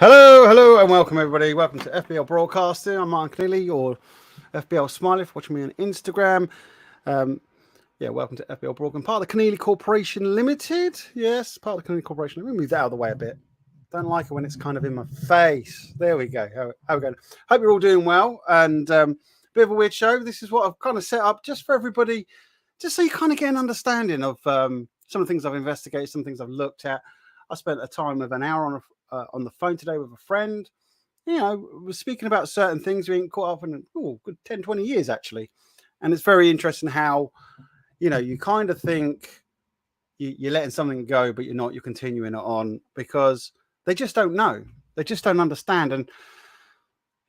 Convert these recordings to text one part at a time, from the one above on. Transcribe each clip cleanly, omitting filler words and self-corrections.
Hello, and welcome everybody. Welcome to FBL Broadcasting. I'm Martin Keneally, or FBL Smiley, if you're watching me on Instagram. Welcome to FBL Broadcasting, part of the Keneally Corporation Limited. Yes, part of the Keneally Corporation. Let me move that out of the way a bit. Don't like it when it's kind of in my face. There we go. How we going? Hope you're all doing well. And bit of a weird show. This is what I've kind of set up just for everybody, just so you kind of get an understanding of some of the things I've investigated, some things I've looked at. I spent a time of an hour on the phone today with a friend. You know, we're speaking about certain things we ain't caught up in good 10, 20 years actually. And it's very interesting how, you know, you kind of think you're letting something go, but you're not, you're continuing it on because they just don't know. They just don't understand. And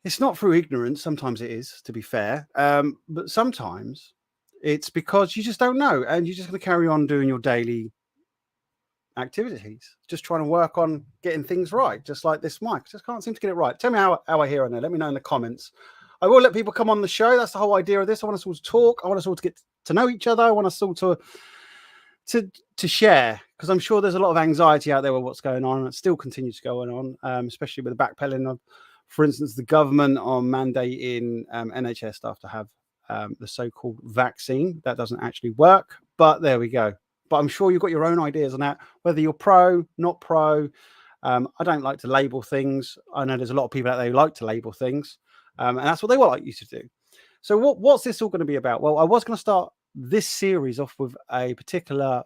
it's not through ignorance. Sometimes it is, to be fair. But sometimes it's because you just don't know. And you're just going to carry on doing your daily activities, just trying to work on getting things right, just like this mic. Just can't seem to get it right. Tell me how I hear on there. Let me know in the comments. I will let people come on the show. That's the whole idea of this. I want us all to talk. I want us all to get to know each other. I want us all to share, because I'm sure there's a lot of anxiety out there with what's going on, and it still continues to go on, especially with the backpedaling of, for instance, the government on mandating NHS staff to have the so-called vaccine. That doesn't actually work, but there we go. But I'm sure you've got your own ideas on that, whether you're pro, not pro. I don't like to label things. I know there's a lot of people out there who like to label things, and that's what they would like you to do. So what's this all going to be about? Well, I was going to start this series off with a particular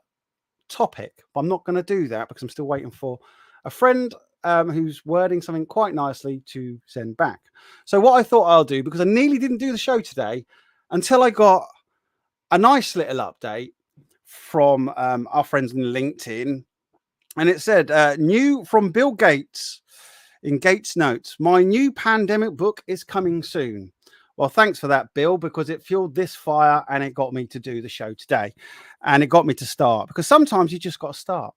topic, but I'm not going to do that because I'm still waiting for a friend who's wording something quite nicely to send back. So what I thought I'll do, because I nearly didn't do the show today until I got a nice little update from our friends in LinkedIn, and it said new from Bill Gates in Gates Notes: my new pandemic book is coming soon. Well, thanks for that, Bill, because it fueled this fire and it got me to do the show today, and it got me to start, because sometimes you just got to start.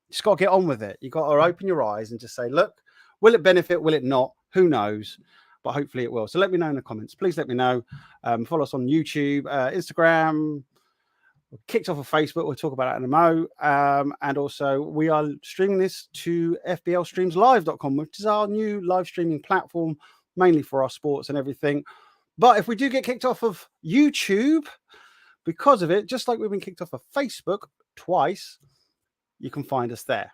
You just got to get on with it. You got to open your eyes and just say, look, will it benefit? Will it not? Who knows? But hopefully it will. So let me know in the comments. Please let me know. Follow us on YouTube, Instagram. We're kicked off of Facebook. We'll talk about that in a mo. And also, we are streaming this to fblstreamslive.com, which is our new live streaming platform, mainly for our sports and everything. But if we do get kicked off of YouTube because of it, just like we've been kicked off of Facebook twice, you can find us there.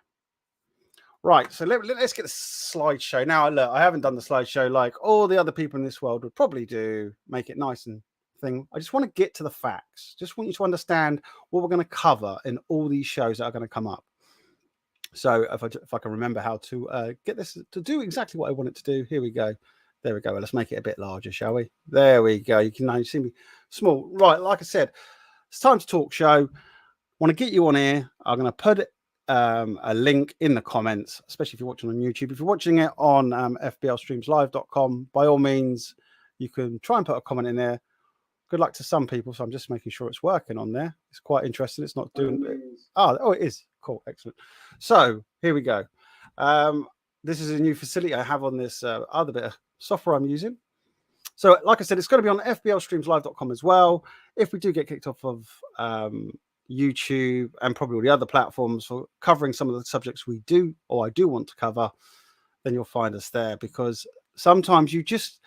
Right, so let's get the slideshow. Now, look, I haven't done the slideshow like all the other people in this world would probably do, make it nice and thing. I just want to get to the facts. Just want you to understand what we're going to cover in all these shows that are going to come up. So if I can remember how to get this to do exactly what I want it to do. Here we go. There we go. Well, let's make it a bit larger, shall we? There we go. You can now see me small. Right, like I said, it's time to talk show. I want to get you on here. I'm going to put a link in the comments, especially if you're watching on YouTube. If you're watching it on fblstreamslive.com, by all means, you can try and put a comment in there. Good luck to some people, so I'm just making sure it's working on there. It's quite interesting. It's not doing it. Oh, it is. Cool. Excellent. So here we go. This is a new facility I have on this other bit of software I'm using. So like I said, it's going to be on fblstreamslive.com as well. If we do get kicked off of YouTube and probably all the other platforms for covering some of the subjects we do, or I do want to cover, then you'll find us there, because sometimes you just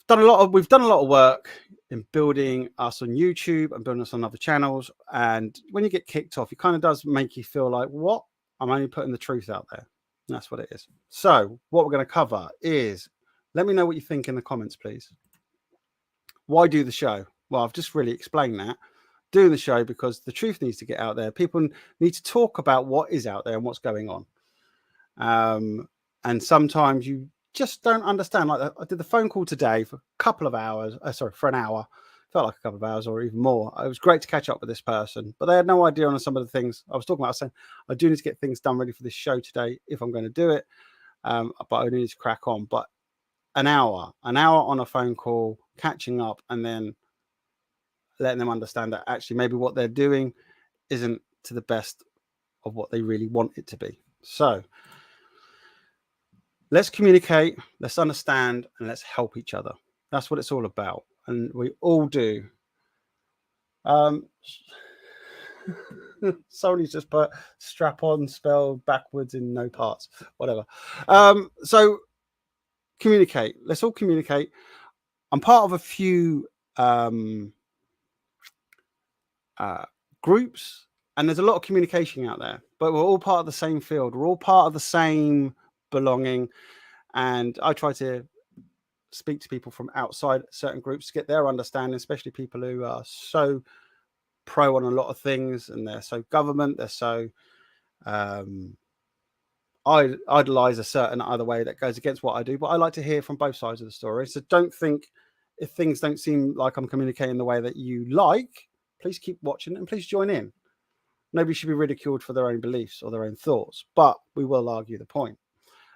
we've done a lot of work in building us on YouTube and building us on other channels. And when you get kicked off, it kind of does make you feel like, what? I'm only putting the truth out there. And that's what it is. So what we're going to cover is, let me know what you think in the comments, please. Why do the show? Well, I've just really explained that. Doing the show because the truth needs to get out there. People need to talk about what is out there and what's going on. And sometimes you just don't understand. Like, I did the phone call today for a couple of hours. For an hour. Felt like a couple of hours or even more. It was great to catch up with this person, but they had no idea on some of the things I was talking about. I was saying I do need to get things done ready for this show today if I'm going to do it. But I need to crack on. But an hour on a phone call, catching up, and then letting them understand that actually maybe what they're doing isn't to the best of what they really want it to be. So let's communicate, let's understand, and let's help each other. That's what it's all about. And we all do. Somebody's just put strap on spelled backwards in no parts, whatever. So communicate. Let's all communicate. I'm part of a few groups, and there's a lot of communication out there, but we're all part of the same field. We're all part of the same belonging. And I try to speak to people from outside certain groups to get their understanding, especially people who are so pro on a lot of things, and they're so government, they're so I idolize a certain other way that goes against what I do, but I like to hear from both sides of the story. So don't think, if things don't seem like I'm communicating the way that you like, please keep watching and please join in. Nobody should be ridiculed for their own beliefs or their own thoughts, but we will argue the point.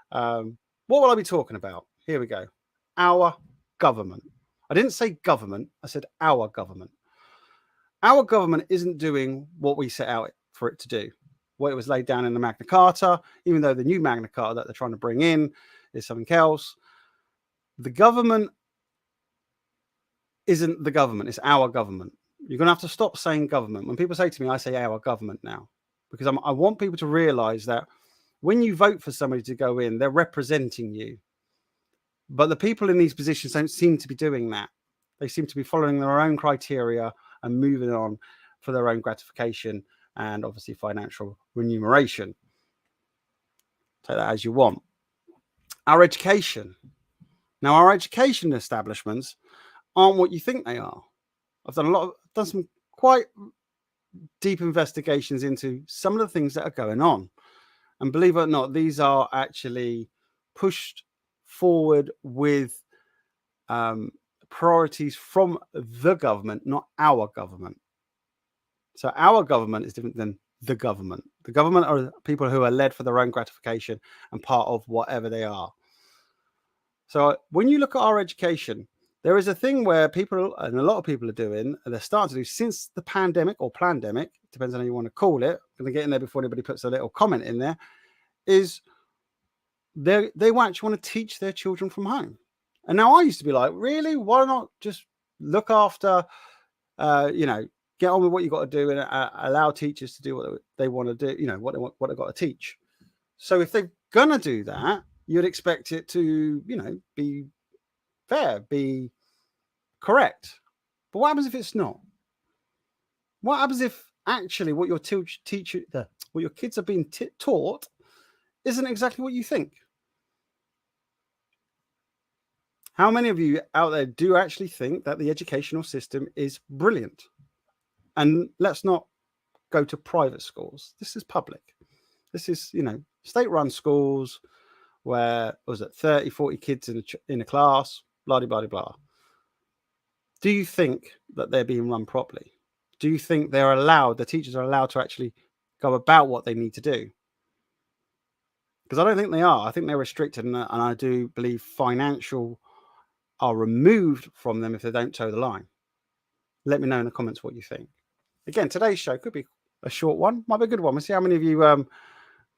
What will I be talking about? Here we go. Our government. I didn't say government, I said our government. Our government isn't doing what we set out for it to do. What it was laid down in the Magna Carta, even though the new Magna Carta that they're trying to bring in is something else. The government isn't the government, it's our government. You're going to have to stop saying government. When people say to me, I say our government now, because I want people to realize that when you vote for somebody to go in, they're representing you. But the people in these positions don't seem to be doing that. They seem to be following their own criteria and moving on for their own gratification and obviously financial remuneration. Take that as you want. Our education. Now, our education establishments aren't what you think they are. I've done some quite deep investigations into some of the things that are going on. And believe it or not, these are actually pushed forward with priorities from the government, not our government. So our government is different than the government. The government are people who are led for their own gratification and part of whatever they are. So when you look at our education, there is a thing where people, and a lot of people are doing, and they're starting to do since the pandemic or plandemic, depends on how you want to call it. I'm going to get in there before anybody puts a little comment in there, is they actually want to teach their children from home. And now I used to be like, really? Why not just look after, get on with what you got to do and allow teachers to do what they want to do, what they've got to teach. So if they're going to do that, you'd expect it to, be fair, be correct. But what happens if it's not? What happens if actually what your what your kids are being taught isn't exactly what you think? How many of you out there do actually think that the educational system is brilliant? And let's not go to private schools. This is public. This is, state-run schools where, 30, 40 kids in a class, blah, blah, blah, blah. Do you think that they're being run properly? Do you think the teachers are allowed to actually go about what they need to do? Because I don't think they are. I think they're restricted, and I do believe financial are removed from them if they don't toe the line. Let me know in the comments what you think. Again, today's show could be a short one, might be a good one. We'll see how many of you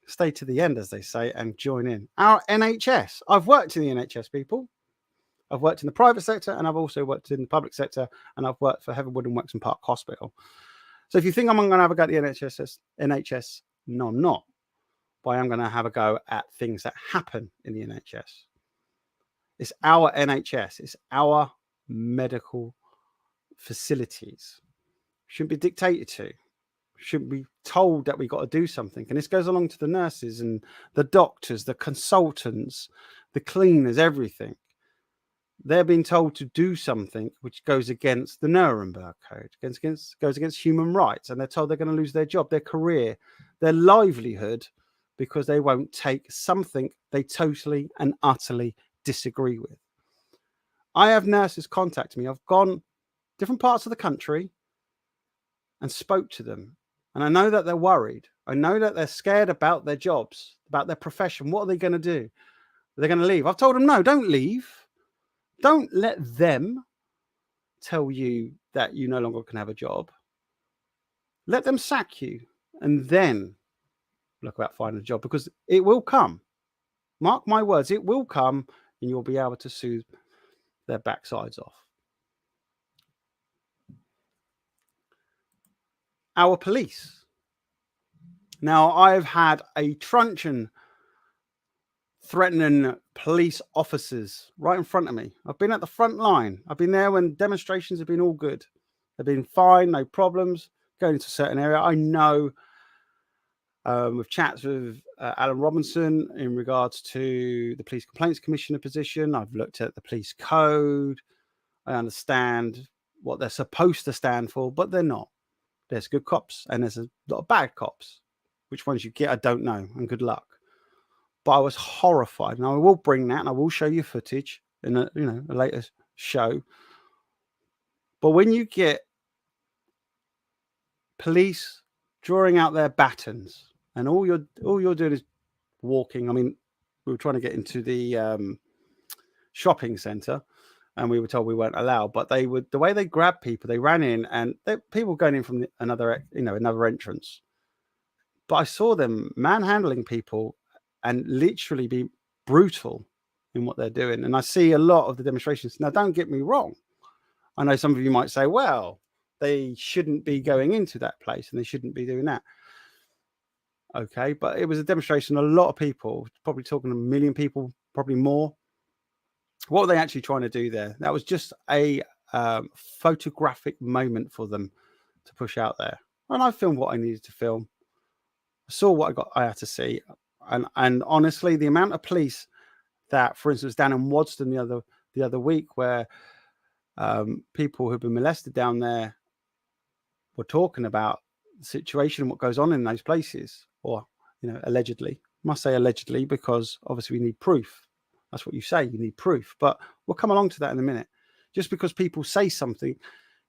stay to the end, as they say, and join in. Our NHS. I've worked in the NHS, people. I've worked in the private sector, and I've also worked in the public sector, and I've worked for Heatherwood and Wexham Park Hospital. So if you think I'm going to have a go at the NHS, no, I'm not. But I am going to have a go at things that happen in the NHS. It's our NHS. It's our medical facilities. Shouldn't be dictated to. Shouldn't be told that we got to do something. And this goes along to the nurses and the doctors, the consultants, the cleaners, everything. They're being told to do something which goes against the Nuremberg Code, goes against human rights, and they're told they're going to lose their job, their career, their livelihood, because they won't take something they totally and utterly disagree with. I have nurses contact me. I've gone different parts of the country and spoke to them. And I know that they're worried. I know that they're scared about their jobs, about their profession. What are they going to do? They're going to leave. I've told them, no, don't leave. Don't let them tell you that you no longer can have a job. Let them sack you and then look about finding a job, because it will come. Mark my words, it will come, and you'll be able to sue their backsides off. our police. Now, I've had a truncheon threatening police officers right in front of me. I've been at the front line. I've been there when demonstrations have been all good. They've been fine, no problems. Going into a certain area, I know with chats with Alan Robinson in regards to the Police Complaints Commissioner position. I've looked at the police code. I understand what they're supposed to stand for, but they're not. There's good cops and there's a lot of bad cops. Which ones you get, I don't know, and good luck. But I was horrified, and I will bring that, and I will show you footage in a later show. But when you get police drawing out their batons, and all you're doing is walking. I mean, we were trying to get into the shopping centre, and we were told we weren't allowed. But the way they grabbed people, they ran in, and people going in from another entrance. But I saw them manhandling people and literally be brutal in what they're doing. And I see a lot of the demonstrations. Now, don't get me wrong. I know some of you might say, well, they shouldn't be going into that place and they shouldn't be doing that. Okay, but it was a demonstration. A lot of people, probably talking 1 million people, probably more. What were they actually trying to do there? That was just a photographic moment for them to push out there. And I filmed what I needed to film. I saw what I had to see. And honestly, the amount of police that, for instance, down in Wadston the other week, where people who've been molested down there were talking about the situation, what goes on in those places, or allegedly. I must say allegedly because obviously we need proof. That's what you say. You need proof, but we'll come along to that in a minute. Just because people say something,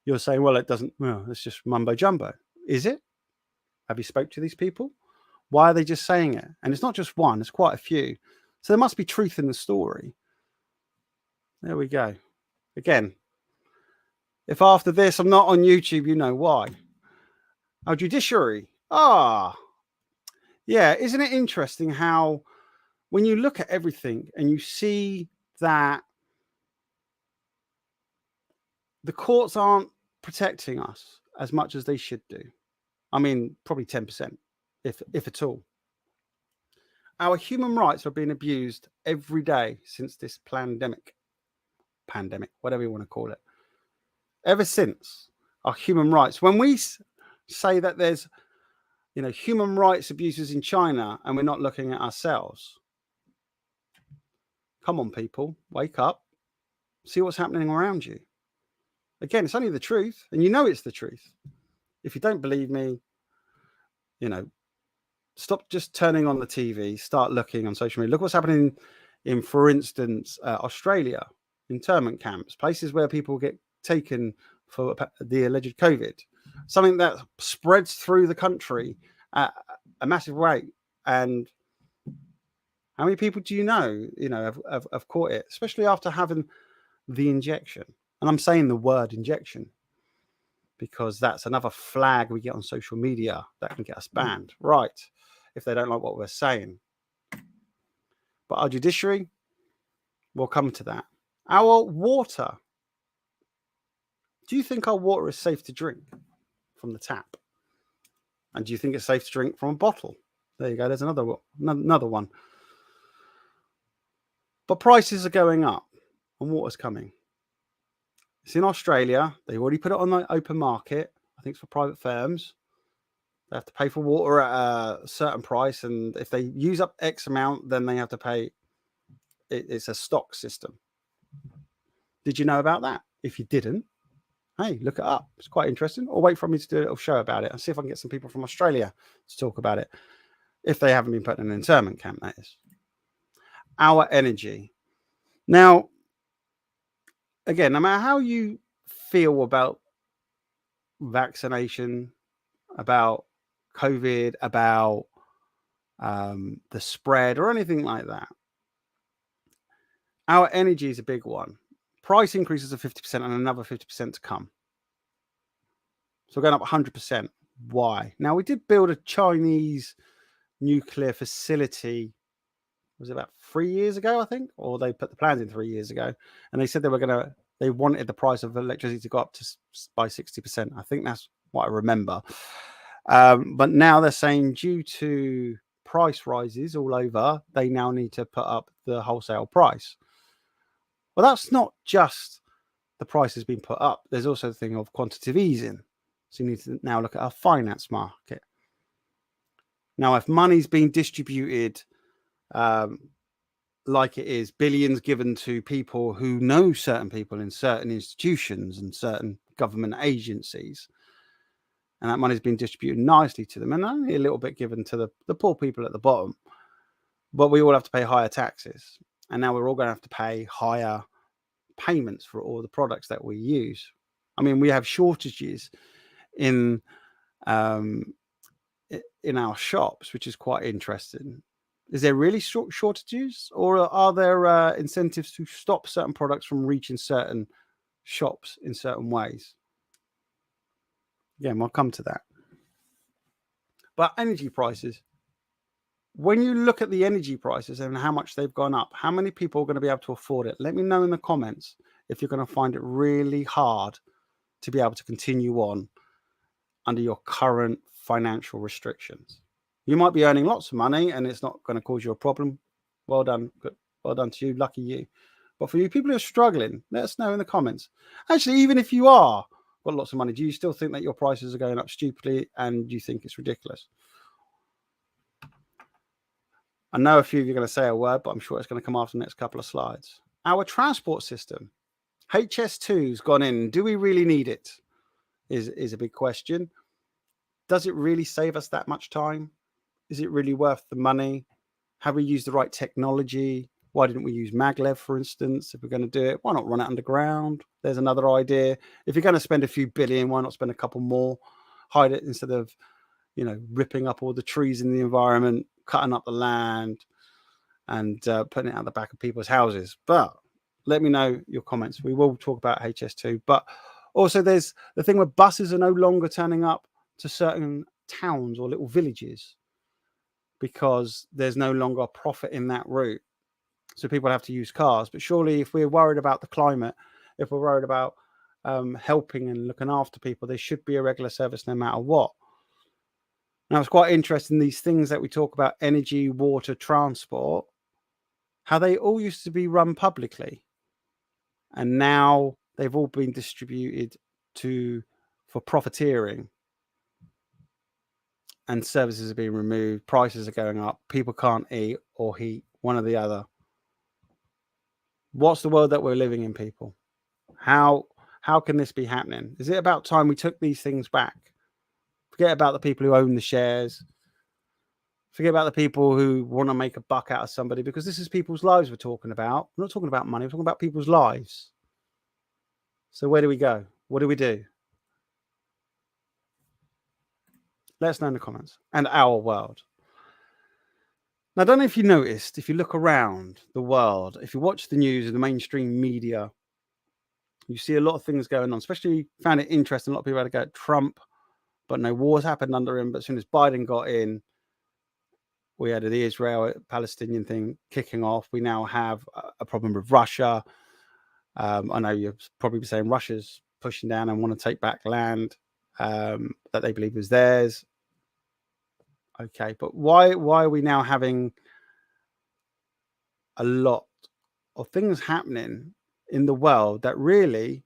you're saying, well, it doesn't. Well, it's just mumbo jumbo. Is it? Have you spoke to these people? Why are they just saying it? And it's not just one, it's quite a few. So there must be truth in the story. There we go. Again, if after this I'm not on YouTube, you know why. Our judiciary. Yeah, isn't it interesting how when you look at everything and you see that the courts aren't protecting us as much as they should do. I mean, probably 10%. If at all. Our human rights are being abused every day since this pandemic, whatever you want to call it. Ever since, our human rights, when we say that there's, human rights abuses in China and we're not looking at ourselves. Come on, people, wake up, see what's happening around you. Again, it's only the truth, and it's the truth. If you don't believe me, stop just turning on the TV, start looking on social media. Look what's happening in for instance, Australia, internment camps, places where people get taken for the alleged COVID, something that spreads through the country at a massive rate. And how many people do you know have caught it, especially after having the injection? And I'm saying the word injection because that's another flag we get on social media that can get us banned, right? If they don't like what we're saying. But our judiciary, we'll come to that. Our water. Do you think our water is safe to drink from the tap? And do you think it's safe to drink from a bottle? There you go. There's another one. But prices are going up and water's coming. It's in Australia. They've already put it on the open market. I think it's for private firms. They have to pay for water at a certain price, and if they use up X amount, then they have to pay. It's a stock system. Did you know about that? If you didn't, hey, look it up. It's quite interesting. Or wait for me to do a little show about it and see if I can get some people from Australia to talk about it. If they haven't been put in an internment camp, that is. Our energy. Now, again, no matter how you feel about vaccination, about COVID, about the spread or anything like that, our energy is a big one. Price increases of 50% and another 50% to come. So we're going up 100%. Why? Now, we did build a Chinese nuclear facility, was it about 3 years ago, I think? Or they put the plans in 3 years ago. And they said they wanted the price of electricity to go up by 60%. I think that's what I remember. But now they're saying due to price rises all over, they now need to put up the wholesale price. Well, that's not just the price has been put up. There's also the thing of quantitative easing. So you need to now look at our finance market. Now, if money's being distributed like it is, billions given to people who know certain people in certain institutions and certain government agencies, and that money's been distributed nicely to them, and only a little bit given to the poor people at the bottom, but we all have to pay higher taxes. And now we're all going to have to pay higher payments for all the products that we use. I mean, we have shortages in our shops, which is quite interesting. Is there really shortages, or are there incentives to stop certain products from reaching certain shops in certain ways? Again, we'll come to that. But energy prices, when you look at the energy prices and how much they've gone up, how many people are going to be able to afford it? Let me know in the comments if you're going to find it really hard to be able to continue on under your current financial restrictions. You might be earning lots of money and it's not going to cause you a problem. Well done. Good. Well done to you. Lucky you. But for you people who are struggling, let us know in the comments. Actually, even if you are got lots of money, do you still think that your prices are going up stupidly and you think it's ridiculous? I know a few of you are going to say a word, but I'm sure it's going to come after the next couple of slides. Our transport system, HS2's gone in. Do we really need it? Is a big question. Does it really save us that much time? Is it really worth the money? Have we used the right technology? Why didn't we use maglev, for instance? If we're going to do it, why not run it underground? There's another idea. If you're going to spend a few billion, why not spend a couple more? Hide it instead of, ripping up all the trees in the environment, cutting up the land, and putting it out the back of people's houses. But let me know your comments. We will talk about HS2. But also there's the thing where buses are no longer turning up to certain towns or little villages because there's no longer a profit in that route. So people have to use cars. But surely if we're worried about the climate, if we're worried about helping and looking after people, there should be a regular service no matter what. Now, it's quite interesting, these things that we talk about, energy, water, transport, how they all used to be run publicly. And now they've all been distributed for profiteering. And services are being removed, prices are going up, people can't eat or heat, one or the other. What's the world that we're living in, people? How can this be happening? Is it about time we took these things back? Forget about the people who own the shares. Forget about the people who want to make a buck out of somebody, because this is people's lives we're talking about. We're not talking about money, we're talking about people's lives. So where do we go? What do we do? Let us know in the comments. And our world. Now, I don't know if you noticed, if you look around the world, if you watch the news and the mainstream media, you see a lot of things going on. Especially found it interesting. A lot of people had to go at Trump, but no wars happened under him. But as soon as Biden got in, we had the Israel-Palestinian thing kicking off. We now have a problem with Russia. I know you're probably saying Russia's pushing down and want to take back land that they believe is theirs. Okay, but why are we now having a lot of things happening in the world that really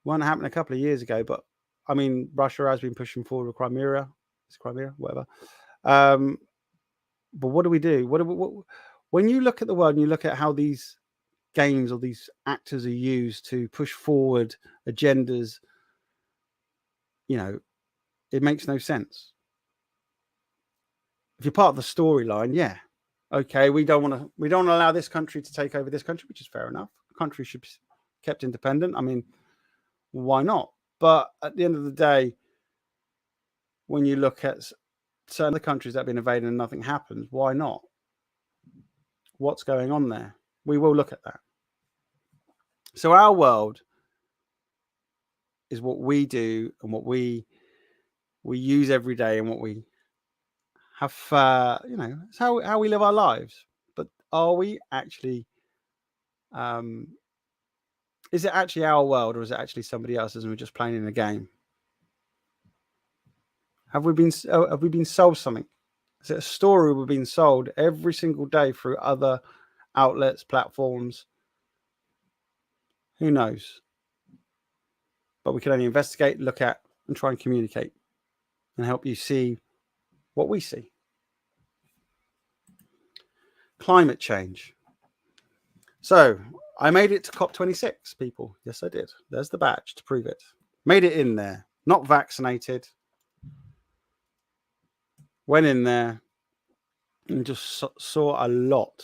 weren't happening a couple of years ago? But I mean, Russia has been pushing forward with Crimea, whatever. But what do we do? When you look at the world and you look at how these games or these actors are used to push forward agendas, it makes no sense. If you're part of the storyline, yeah, okay, we don't want to allow this country to take over this country, which is fair enough. The country should be kept independent. I mean, why not? But at the end of the day, when you look at certain other countries that have been invaded and nothing happens, why not? What's going on there? We will look at that. So our world is what we do and what we use every day and what we have, it's how we live our lives. But are we actually, is it actually our world, or is it actually somebody else's and we're just playing in a game? Have we been sold something? Is it a story we're being sold every single day through other outlets, platforms? Who knows? But we can only investigate, look at, and try and communicate and help you see what we see. Climate change. So I made it to COP26, people. Yes, I did. There's the badge to prove it. Made it in there. Not vaccinated. Went in there and just saw a lot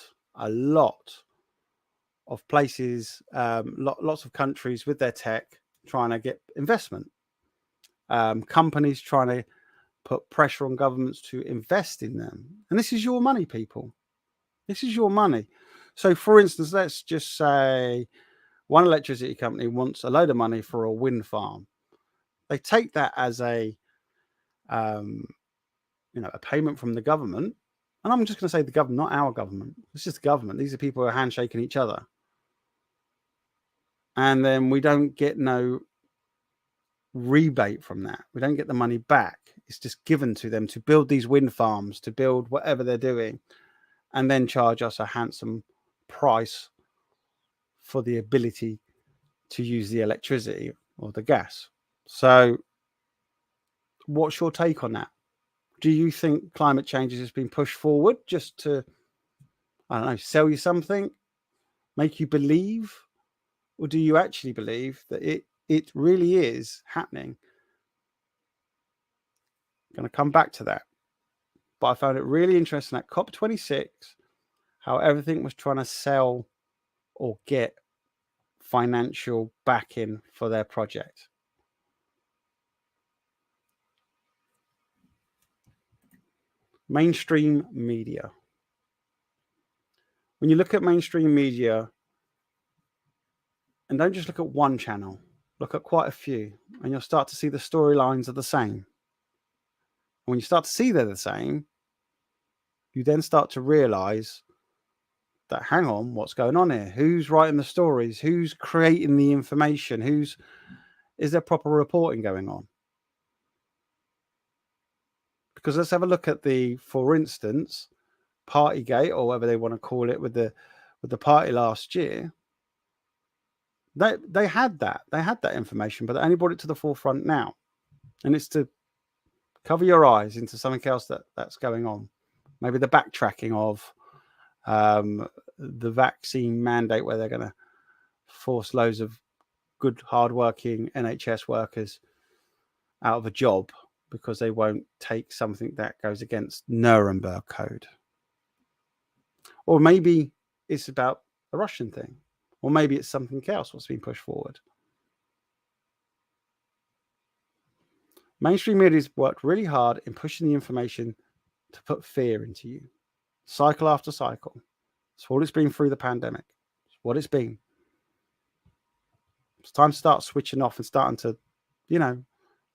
of places, lots of countries with their tech trying to get investment. Companies trying to put pressure on governments to invest in them. And this is your money, people. This is your money. So, for instance, let's just say one electricity company wants a load of money for a wind farm. They take that as a payment from the government. And I'm just going to say the government, not our government. It's just the government. These are people who are handshaking each other. And then we don't get no rebate from that. We don't get the money back. It's just given to them to build these wind farms, to build whatever they're doing, and then charge us a handsome price for the ability to use the electricity or the gas. So what's your take on that? Do you think climate change has been pushed forward just to, I don't know, sell you something, make you believe? Or do you actually believe that it really is happening? I'm going to come back to that. But I found it really interesting at COP26 how everything was trying to sell or get financial backing for their project. Mainstream media. When you look at mainstream media, and don't just look at one channel, look at quite a few, and you'll start to see the storylines are the same. When you start to see they're the same, you then start to realize that, hang on, what's going on here? Who's writing the stories? Who's creating the information? Is there proper reporting going on? Because let's have a look at for instance, Partygate, or whatever they want to call it, with the party last year. They had that information, but they only brought it to the forefront now, and it's to cover your eyes into something else that's going on. Maybe the backtracking of the vaccine mandate, where they're going to force loads of good, hardworking NHS workers out of a job because they won't take something that goes against Nuremberg Code. Or maybe it's about a Russian thing. Or maybe it's something else what's been pushed forward. Mainstream media has worked really hard in pushing the information to put fear into you. Cycle after cycle. It's what it's been through the pandemic. It's what it's been. It's time to start switching off and starting to,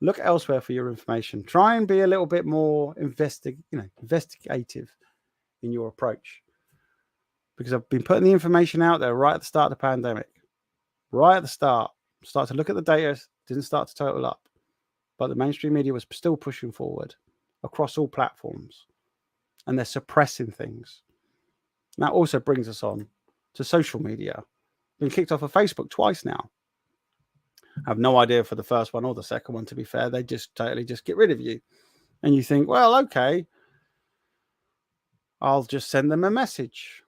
look elsewhere for your information. Try and be a little bit more investigative in your approach. Because I've been putting the information out there right at the start of the pandemic. Right at the start. Start to look at the data. Didn't start to total up. But the mainstream media was still pushing forward across all platforms. And they're suppressing things. And that also brings us on to social media. Been kicked off of Facebook twice now. I have no idea for the first one or the second one, to be fair. They just totally just get rid of you. And you think, well, okay, I'll just send them a message.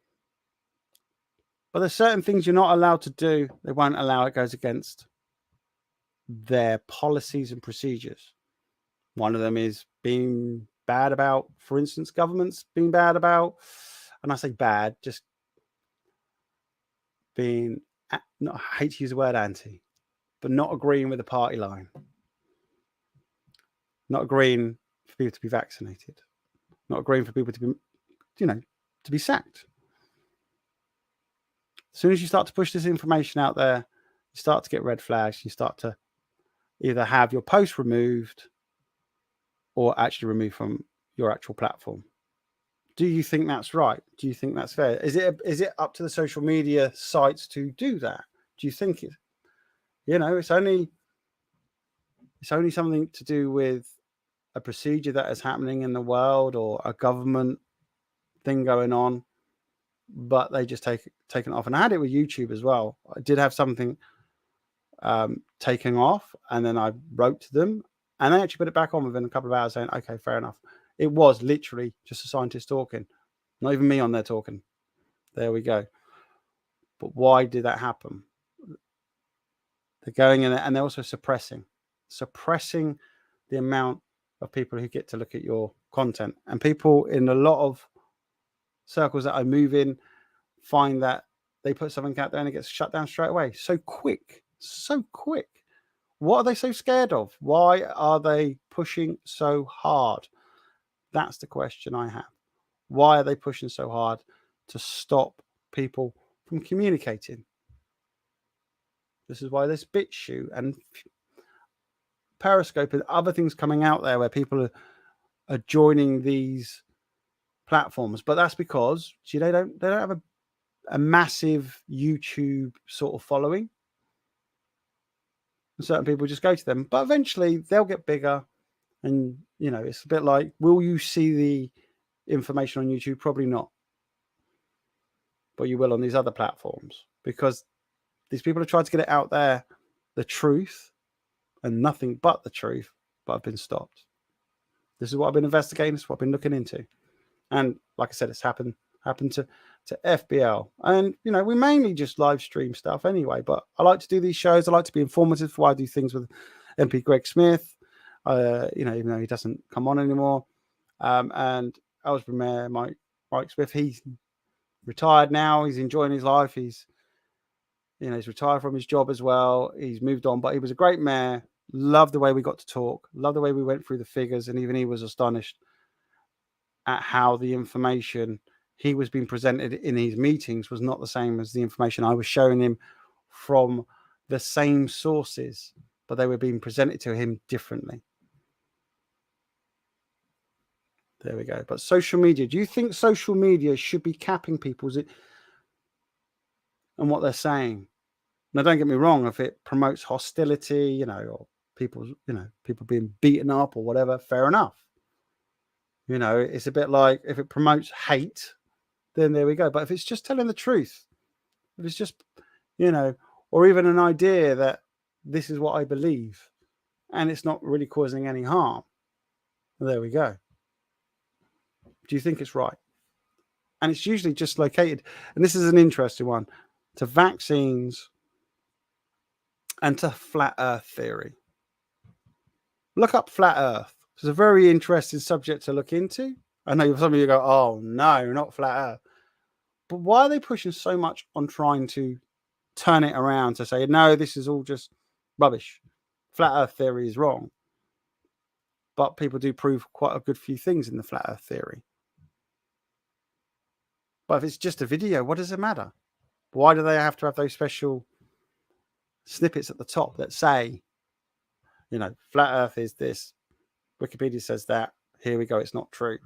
But there's certain things you're not allowed to do. They won't allow. It goes against their policies and procedures. One of them is being bad about, for instance, governments being bad about, and I say bad, just being, I hate to use the word anti, but not agreeing with the party line. Not agreeing for people to be vaccinated. Not agreeing for people to be, to be sacked. As soon as you start to push this information out there, you start to get red flags. You start to either have your post removed or actually removed from your actual platform. Do you think that's right? Do you think that's fair? Is it up to the social media sites to do that? Do you think it's only something to do with a procedure that is happening in the world or a government thing going on, but they just take it off. And I had it with YouTube as well. I did have something taken off, and then I wrote to them, and they actually put it back on within a couple of hours, saying, okay, fair enough. It was literally just a scientist talking, not even me on there talking. There we go. But why did that happen? They're going in and they're also suppressing the amount of people who get to look at your content. And people in a lot of circles that I move in find that they put something out there and it gets shut down straight away. So quick. What are they so scared of? Why are they pushing so hard? That's the question I have. Why are they pushing so hard to stop people from communicating? This is why there's BitChute and Periscope and other things coming out there where people are joining these platforms. But that's because they don't have a massive YouTube sort of following. And certain people just go to them, but eventually they'll get bigger. And it's a bit like, will you see the information on YouTube? Probably not, but you will on these other platforms, because these people have tried to get it out there, the truth and nothing but the truth, but I've been stopped. This is what I've been investigating. This is what I've been looking into. And like I said, it's happened to FBL. And, we mainly just live stream stuff anyway, but I like to do these shows. I like to be informative for why I do things with MP Greg Smith, even though he doesn't come on anymore. And Aylesbury Mayor Mike Smith, he's retired now. He's enjoying his life. He's retired from his job as well. He's moved on, but he was a great mayor. Loved the way we got to talk. Loved the way we went through the figures. And even he was astonished at how the information he was being presented in his meetings was not the same as the information I was showing him from the same sources, but they were being presented to him differently. There we go. But social media, do you think social media should be capping people's and what they're saying? Now, don't get me wrong, if it promotes hostility, or people being beaten up or whatever, fair enough. It's a bit like if it promotes hate, then there we go. But if it's just telling the truth, if it's just, or even an idea that this is what I believe and it's not really causing any harm, there we go. Do you think it's right? And it's usually just located, and this is an interesting one, to vaccines and to flat earth theory. Look up flat earth. It's a very interesting subject to look into. I know some of you go, oh no, not flat earth. But why are they pushing so much on trying to turn it around to say, no, this is all just rubbish. Flat earth theory is wrong. But people do prove quite a good few things in the flat earth theory. But if it's just a video, what does it matter? Why do they have to have those special snippets at the top that say, flat earth is this, Wikipedia says that, here we go, it's not true,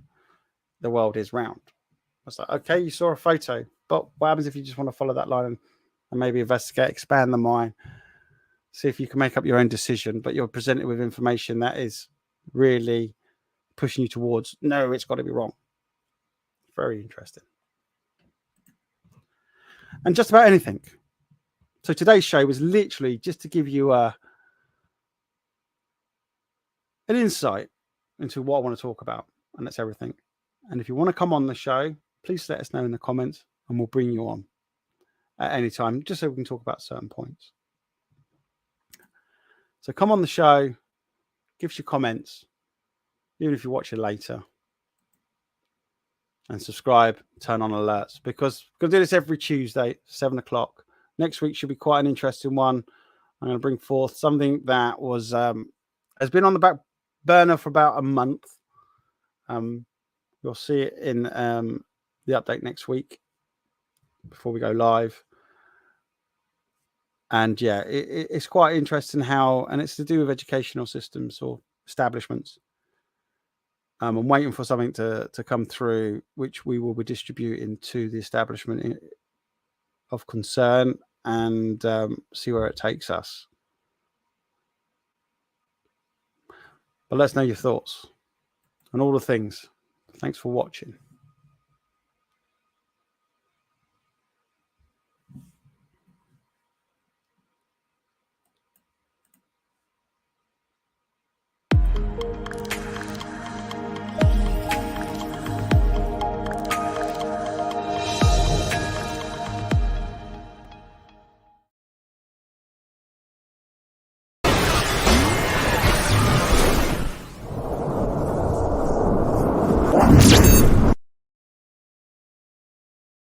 the world is round. I was like, okay, you saw a photo, but what happens if you just want to follow that line and maybe investigate, expand the mind, see if you can make up your own decision, but you're presented with information that is really pushing you towards, no, it's got to be wrong. Very interesting. And just about anything. So today's show was literally just to give you an insight into what I want to talk about, and that's everything. And if you want to come on the show, please let us know in the comments and we'll bring you on at any time, just so we can talk about certain points. So come on the show, give us your comments, even if you watch it later, and subscribe, turn on alerts, because we're going to do this every Tuesday, 7 o'clock. Next week should be quite an interesting one. I'm going to bring forth something that was has been on the back burner for about a month. You'll see it in the update next week before we go live. And yeah, it's quite interesting and it's to do with educational systems or establishments. I'm waiting for something to come through, which we will be distributing to the establishment of concern and see where it takes us. But let us know your thoughts. and all the things. Thanks for watching.